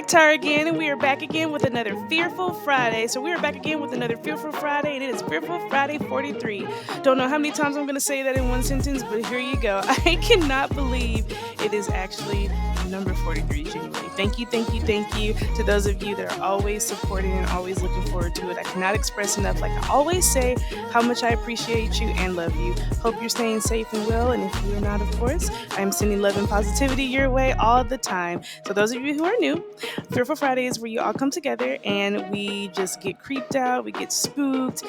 Tara again, and we are back again with another Fearful Friday. So we are back again with another Fearful Friday, and it is Fearful Friday 43. Don't know how many times I'm going to say that in one sentence, but here you go. I cannot believe it is actually number 43, genuinely. Thank you to those of you that are always supporting and always looking forward to it. I cannot express enough, like I always say, how much I appreciate you and love you. Hope you're staying safe and well, and if you're not, of course, I'm sending love and positivity your way all the time. So those of you who are new, Fearful Friday is where you all come together and we just get creeped out, we get spooked,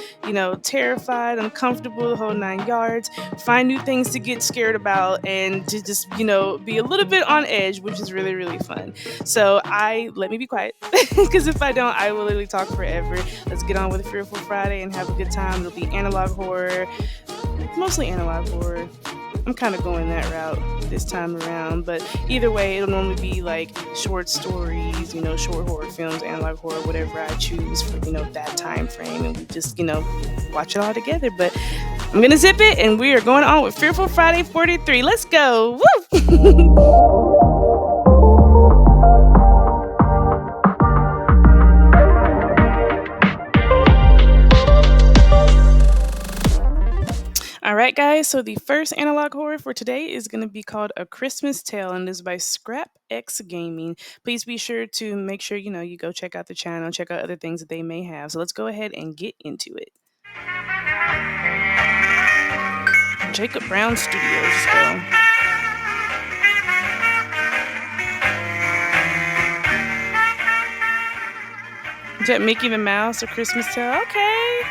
terrified, uncomfortable, the whole 9 yards, find new things to get scared about and to just, be a little bit on edge, which is really, really fun. So let me be quiet because if I don't, I will literally talk forever. Let's get on with Fearful Friday and have a good time. It'll be analog horror, mostly analog horror. I'm kind of going that route this time around, but either way, it'll normally be like short stories, short horror films, analog horror, whatever I choose for, that time frame, and we just, watch it all together. But I'm gonna zip it, and we are going on with Fearful Friday 43. Let's go! Woo! All right, guys. So the first analog horror for today is going to be called A Christmas Tale, and is by Scrap X Gaming. Please be sure to make sure you go check out the channel, check out other things that they may have. So let's go ahead and get into it. Jacob Brown Studios. Let's go. Is that Mickey the Mouse, A Christmas Tale? Okay.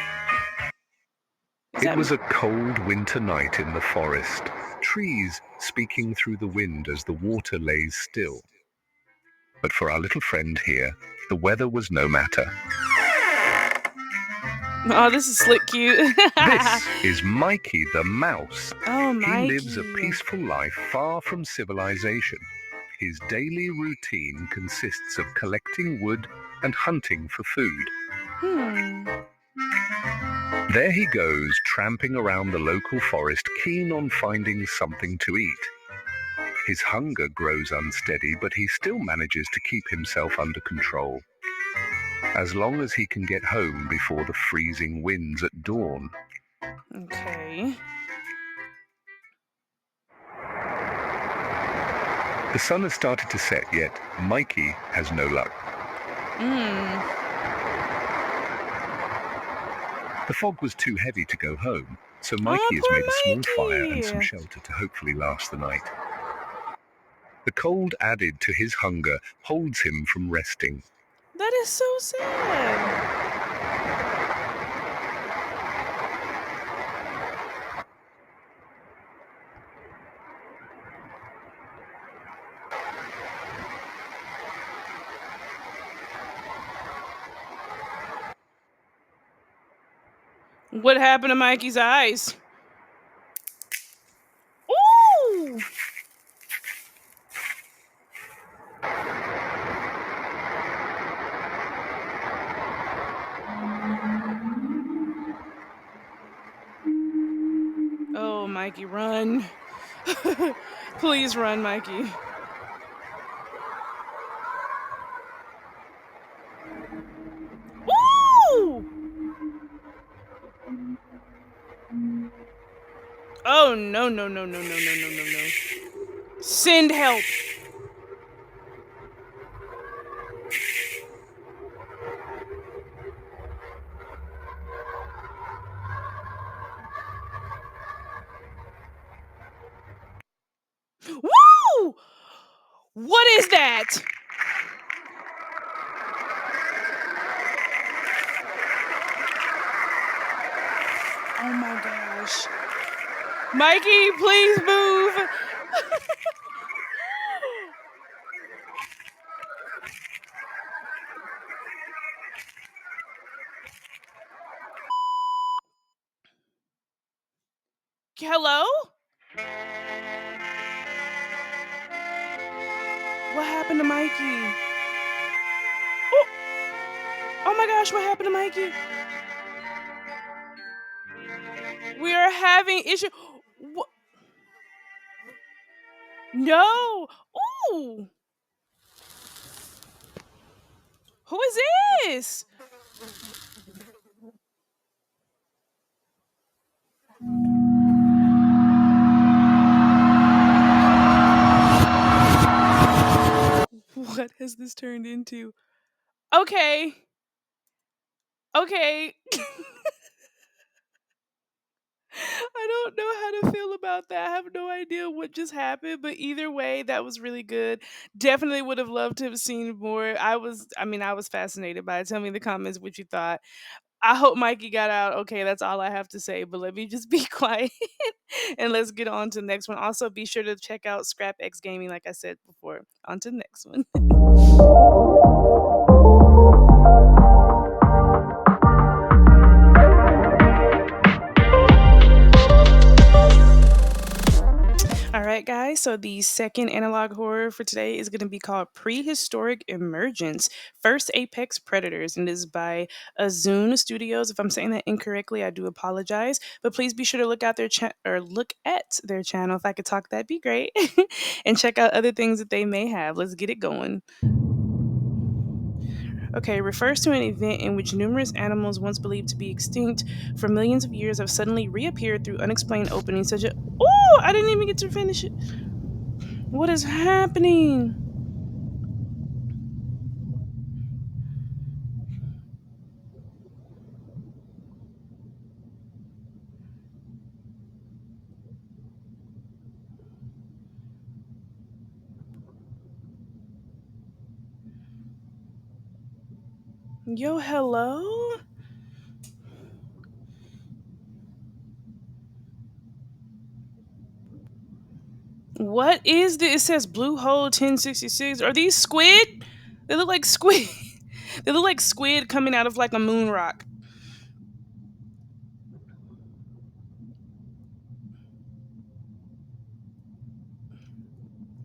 It was a cold winter night in the forest, trees speaking through the wind as the water lays still. But for our little friend here, the weather was no matter. Oh, this is slick cute. This is Mikey the Mouse. Oh, Mikey. He lives a peaceful life far from civilization. His daily routine consists of collecting wood and hunting for food. There he goes, tramping around the local forest, keen on finding something to eat. His hunger grows unsteady, but he still manages to keep himself under control, as long as he can get home before the freezing winds at dawn. Okay. The sun has started to set, yet Mikey has no luck. The fog was too heavy to go home, so Mikey has made a small fire and some shelter to hopefully last the night. The cold added to his hunger holds him from resting. That is so sad. What happened to Mikey's eyes? Ooh! Oh, Mikey, run. Please run, Mikey. Woo! Oh, no. Send help. Woo! What is that? Oh my gosh. Mikey, please move. Hello? What happened to Mikey? Oh my gosh, what happened to Mikey? We are having issue. What? No. Ooh. Who is this? What has this turned into? Okay. Okay. I don't know how to feel about that. I have no idea what just happened, but either way, that was really good. Definitely would have loved to have seen more. I was fascinated by it. Tell me in the comments what you thought. I hope Mikey got out. Okay, that's all I have to say. But let me just be quiet and let's get on to the next one. Also, be sure to check out Scrap X Gaming, like I said before. On to the next one. All right, guys. So the second analog horror for today is going to be called Prehistoric Emergence: First Apex Predators, and it is by Azun Studios. If I'm saying that incorrectly, I do apologize. But please be sure to look out their look at their channel. If I could talk, that'd be great. And check out other things that they may have. Let's get it going. Okay, refers to an event in which numerous animals once believed to be extinct for millions of years have suddenly reappeared through unexplained openings such as. Oh, I didn't even get to finish it. What is happening? Yo, hello? What is this? It says Blue Hole 1066. Are these squid? They look like squid. They look like squid coming out of like a moon rock.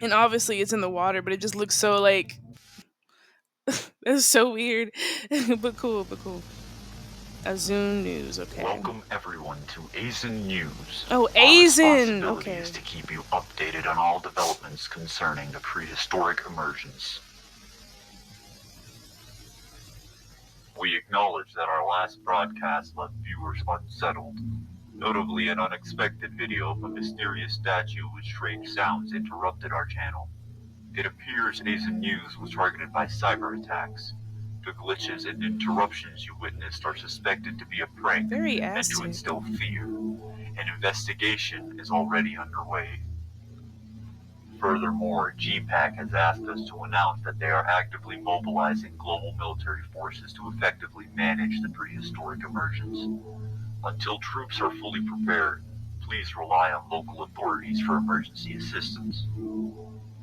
And obviously it's in the water, but it just looks so like that's so weird. But cool, but cool. Azun News, okay. Welcome everyone to Azen News. Oh, Our Azen! responsibility Okay. is to keep you updated on all developments concerning the prehistoric emergence. We acknowledge that our last broadcast left viewers unsettled. Notably, an unexpected video of a mysterious statue with strange sounds interrupted our channel. It appears Azen News was targeted by cyber attacks. The glitches and interruptions you witnessed are suspected to be a prank Very meant to acid. instill fear. An investigation is already underway. Furthermore, GPAC has asked us to announce that they are actively mobilizing global military forces to effectively manage the prehistoric emergence. Until troops are fully prepared, please rely on local authorities for emergency assistance.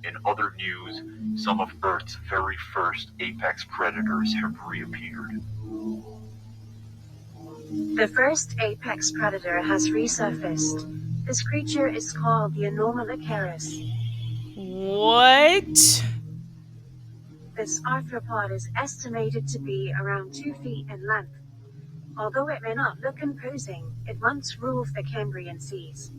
In other news, some of Earth's very first apex predators have reappeared. The first apex predator has resurfaced. This creature is called the Anomalocaris. What? This arthropod is estimated to be around 2 feet in length. Although it may not look imposing, it once ruled the Cambrian seas.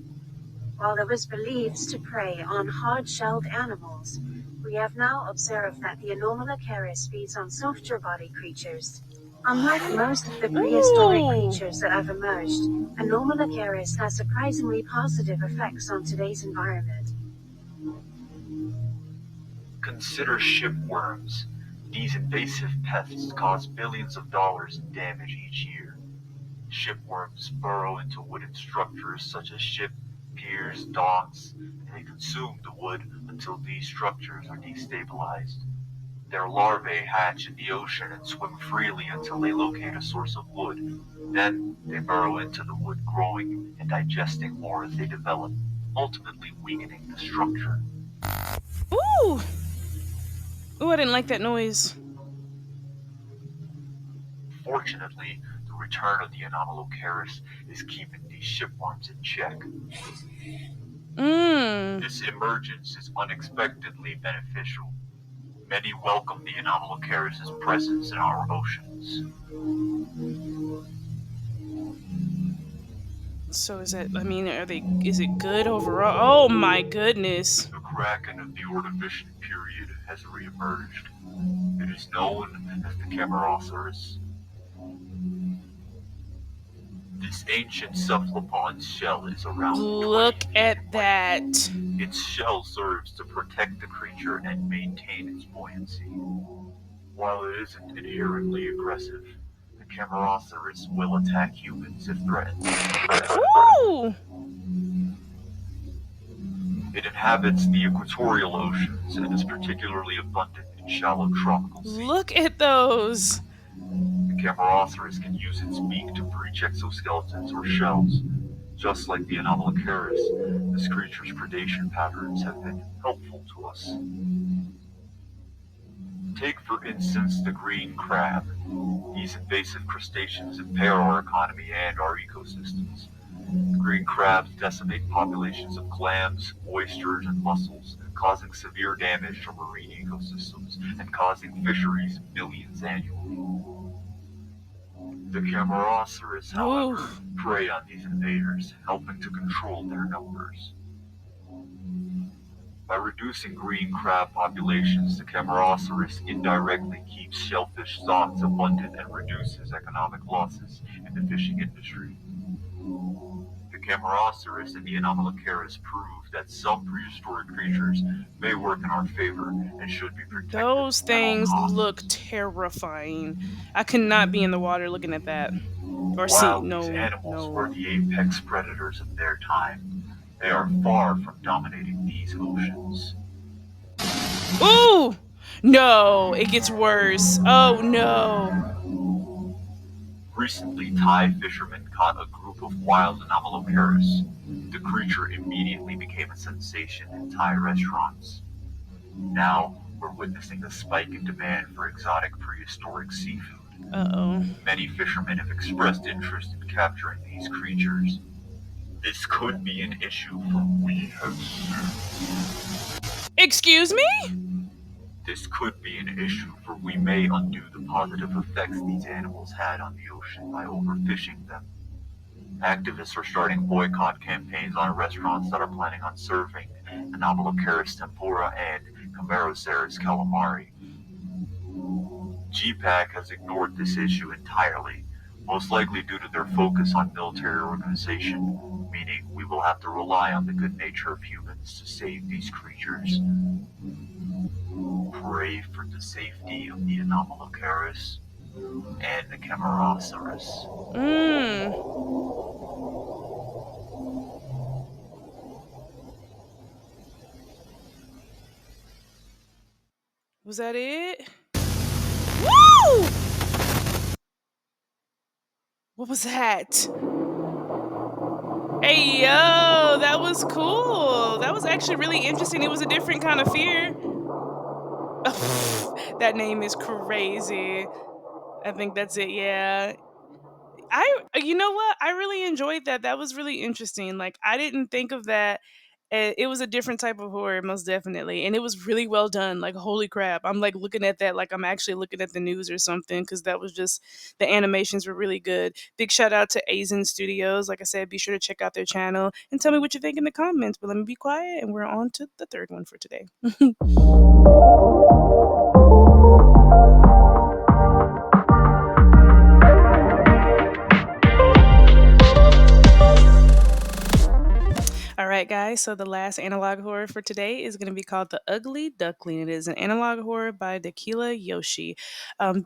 While it was believed to prey on hard-shelled animals, we have now observed that the Anomalocaris feeds on softer-bodied creatures. Unlike most of the prehistoric creatures that have emerged, Anomalocaris has surprisingly positive effects on today's environment. Consider shipworms. These invasive pests cause billions of dollars in damage each year. Shipworms burrow into wooden structures such as ship, piers, docks, and they consume the wood until these structures are destabilized. Their larvae hatch in the ocean and swim freely until they locate a source of wood. Then they burrow into the wood, growing and digesting more as they develop, ultimately weakening the structure. Ooh! Ooh, I didn't like that noise. Fortunately, the return of the Anomalocaris is keeping these shipworms in check. This emergence is unexpectedly beneficial. Many welcome the Anomalocaris' presence in our oceans. So is it good overall? Oh my goodness. The Kraken of the Ordovician period has reemerged. It is known as the Camerosaurus. This ancient cephalopod's shell is around 20 Look feet at in that. length. Its shell serves to protect the creature and maintain its buoyancy. While it isn't inherently aggressive, the Camerosaurus will attack humans if threatened. Ooh! It inhabits the equatorial oceans and is particularly abundant in shallow tropical seas. Look at those. The Camerosaurus can use its beak to breach exoskeletons or shells. Just like the Anomalocaris, this creature's predation patterns have been helpful to us. Take, for instance, the green crab. These invasive crustaceans impair our economy and our ecosystems. Green crabs decimate populations of clams, oysters, and mussels, causing severe damage to marine ecosystems and causing fisheries millions annually. The Camerosaurus, however, Oof. prey on these invaders, helping to control their numbers. By reducing green crab populations, the Camerosaurus indirectly keeps shellfish stocks abundant and reduces economic losses in the fishing industry. The Camerosaurus and the Anomalocaris prove that some prehistoric creatures may work in our favor and should be protected. Those things at all look costs. terrifying. I could not be in the water looking at that. Or see. While these No, animals no. were the apex predators of their time, they are far from dominating these oceans. Ooh! No, it gets worse. Oh no. Recently, Thai fishermen caught a group of wild Anomalocaris. The creature immediately became a sensation in Thai restaurants. Now, we're witnessing a spike in demand for exotic prehistoric seafood. Uh-oh. Many fishermen have expressed interest in capturing these creatures. This could be an issue for we have seen. Excuse me? This could be an issue for we may undo the positive effects these animals had on the ocean by overfishing them. Activists are starting boycott campaigns on restaurants that are planning on serving Anomalocaris tempura and Camerosaurus calamari. GPAC has ignored this issue entirely, most likely due to their focus on military organization, meaning we will have to rely on the good nature of humans to save these creatures. Pray for the safety of the Anomalocaris and the Camerosaurus. Was that it? Woo! What was that? Hey, yo, that was cool. That was actually really interesting. It was a different kind of fear. That name is crazy. I think that's it. Yeah. You know what? I really enjoyed that. That was really interesting. Like, I didn't think of that. It was a different type of horror, most definitely. And it was really well done. Like, holy crap. I'm like looking at that like I'm actually looking at the news or something because that was just, the animations were really good. Big shout out to Aizen Studios. Like I said, be sure to check out their channel and tell me what you think in the comments. But let me be quiet and we're on to the third one for today. All right, guys. So the last analog horror for today is going to be called The Ugly Duckling. It is an analog horror by Dakila Yoshi.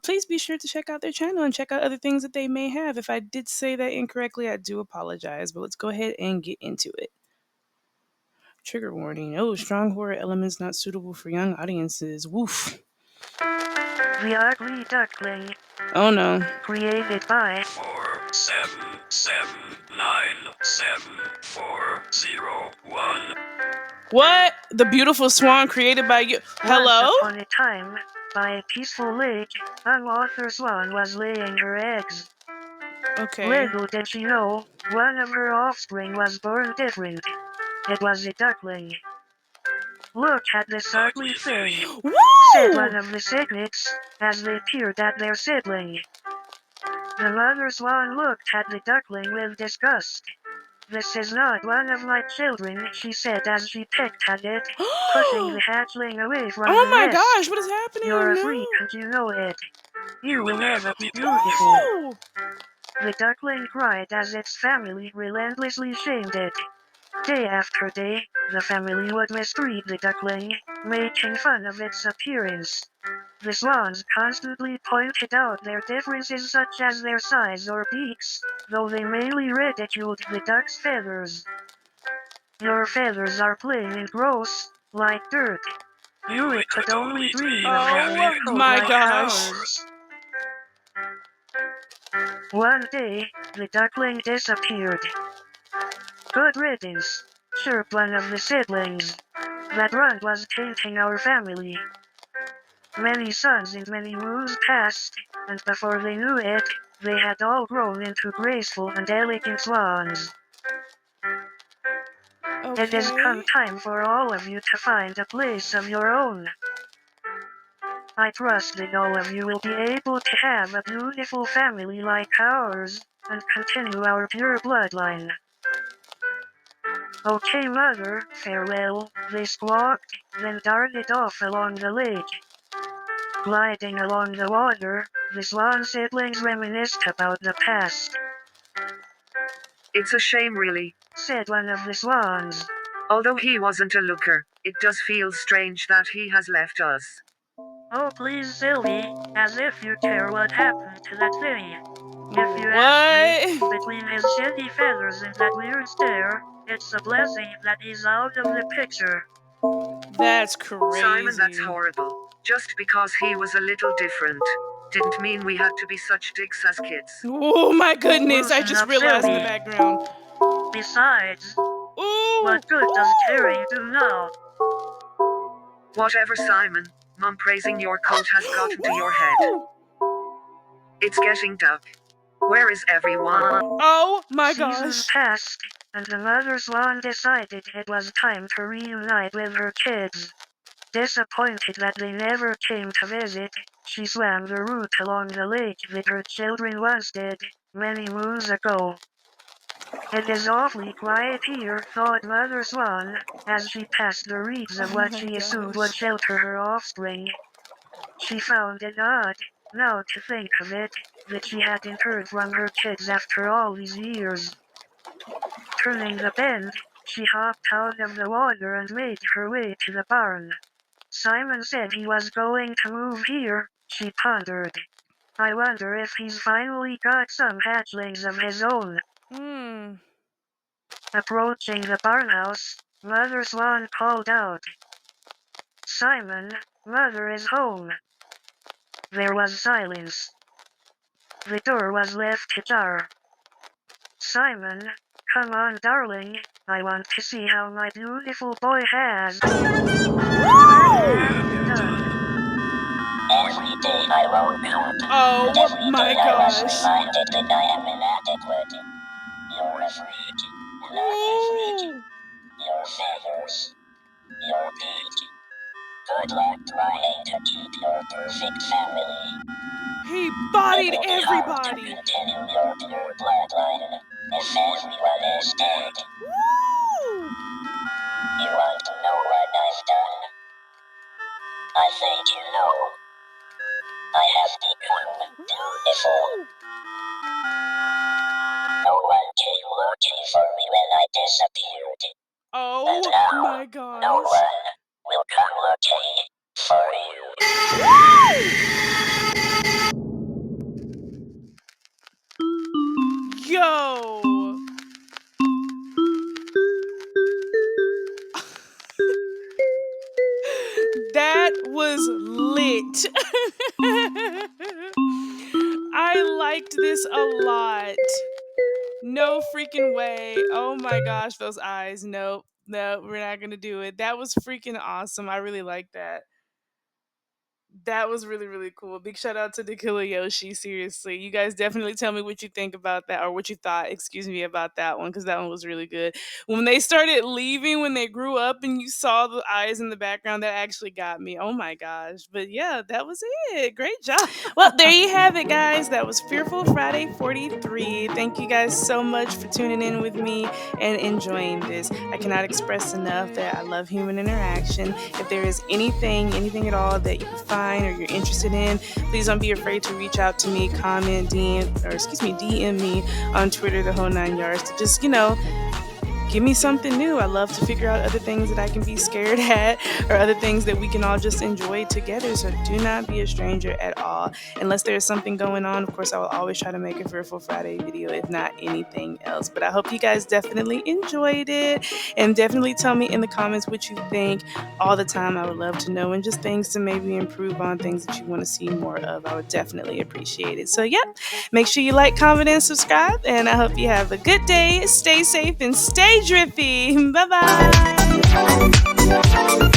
Please be sure to check out their channel and check out other things that they may have. If I did say that incorrectly, I do apologize. But let's go ahead and get into it. Trigger warning. Oh, strong horror elements not suitable for young audiences. Woof. The Ugly Duckling. Oh no. Created by 477974001. What? The beautiful swan created by you. Hello? Once upon a time, by a peaceful lake, an author swan was laying her eggs. Okay. Little did she know, one of her offspring was born different. It was a duckling. Look at this ugly thing, said one Woo! of the cynics, as they peered at their sibling. The mother swan looked at the duckling with disgust. This is not one of my children, she said as she pecked at it, pushing the hatchling away from Oh the my nest. gosh, what is happening? You're a freak No. and you know it. You will never be beautiful. Ooh. The duckling cried as its family relentlessly shamed it. Day after day, the family would mistreat the duckling, making fun of its appearance. The swans constantly pointed out their differences such as their size or beaks, though they mainly ridiculed the duck's feathers. Your feathers are plain and gross, like dirt. You could only dream of having a Oh coat my like gosh. ours. One day, the duckling disappeared. Good riddance, chirped one of the siblings. That runt was tainting our family. Many suns and many moons passed, and before they knew it, they had all grown into graceful and elegant swans. It has come Okay. time for all of you to find a place of your own. I trust that all of you will be able to have a beautiful family like ours, and continue our pure bloodline. Okay, mother, farewell, they squawked, then darted off along the lake. Gliding along the water, the swan siblings reminisced about the past. It's a shame, really, Said one of the swans. although he wasn't a looker. It does feel strange that he has left us. Oh, please, Sylvie, as if you care what happened to that thing. If you ask me, What? between his shitty feathers and that weird stare, it's a blessing that he's out of the picture. That's Simon, that's crazy. horrible. Just because he was a little different didn't mean we had to be such dicks as kids. Oh my goodness, I Loosen just up, realized in the Sylvie. background. Besides, Ooh. what good does tearing do now? Whatever, Simon. Mum praising your coat has gotten to your head. Woo! It's getting dark. Where is everyone? Oh my Seasons gosh. passed, and the mother swan decided it was time to reunite with her kids. Disappointed that they never came to visit, she swam the route along the lake that her children once did, many moons ago. It is awfully quiet here, thought Mother Swan, as she passed the reeds of Oh what my she assumed would gosh. shelter her offspring. She found it odd, now to think of it, that she hadn't heard from her kids after all these years. Turning the bend, she hopped out of the water and made her way to the barn. Simon said he was going to move here, she pondered. I wonder if he's finally got some hatchlings of his own. Hmm. Approaching the barnhouse, Mother Swan called out, Simon, Mother is home. There was silence. The door was left ajar. Simon, come on, darling. I want to see how my beautiful boy has. What have Woo! you done? Every day I woke up, and Oh every my day I was gosh. reminded that I am inadequate. You're afraid, and I'm afraid. Woo! Your feathers, your beak. Good luck trying to keep your perfect family. He It bodied will be hard to everybody. continue your pure bloodline if everyone is dead. Woo! You want to know what I've done? I think you know. I have become beautiful. Woo! No one came looking for me when I disappeared. And Oh now, my no gosh. one will come looking for you. Yo. That was lit. I liked this a lot. No freaking way. Oh my gosh, those eyes. Nope. Nope, we're not gonna do it. That was freaking awesome. I really like that. That was really, really cool. Big shout out to the Killer Yoshi. Seriously, you guys definitely tell me what you think about that, or what you thought, excuse me, about that one, because that one was really good. When they started leaving, when they grew up, and you saw the eyes in the background, that actually got me. Oh my gosh! But yeah, that was it. Great job. Well, there you have it, guys. That was Fearful Friday 43. Thank you guys so much for tuning in with me and enjoying this. I cannot express enough that I love human interaction. If there is anything at all that you can find or you're interested in, please don't be afraid to reach out to me, comment, DM me on Twitter, the whole 9 yards, to just, give me something new. I love to figure out other things that I can be scared at, or other things that we can all just enjoy together. So do not be a stranger at all. Unless there's something going on, of course, I will always try to make a Fearful Friday video, if not anything else. But I hope you guys definitely enjoyed it, and definitely tell me in the comments what you think all the time. I would love to know, and just things to maybe improve on, things that you want to see more of. I would definitely appreciate it. So yeah, make sure you like, comment, and subscribe, and I hope you have a good day. Stay safe and stay drippy. Bye bye.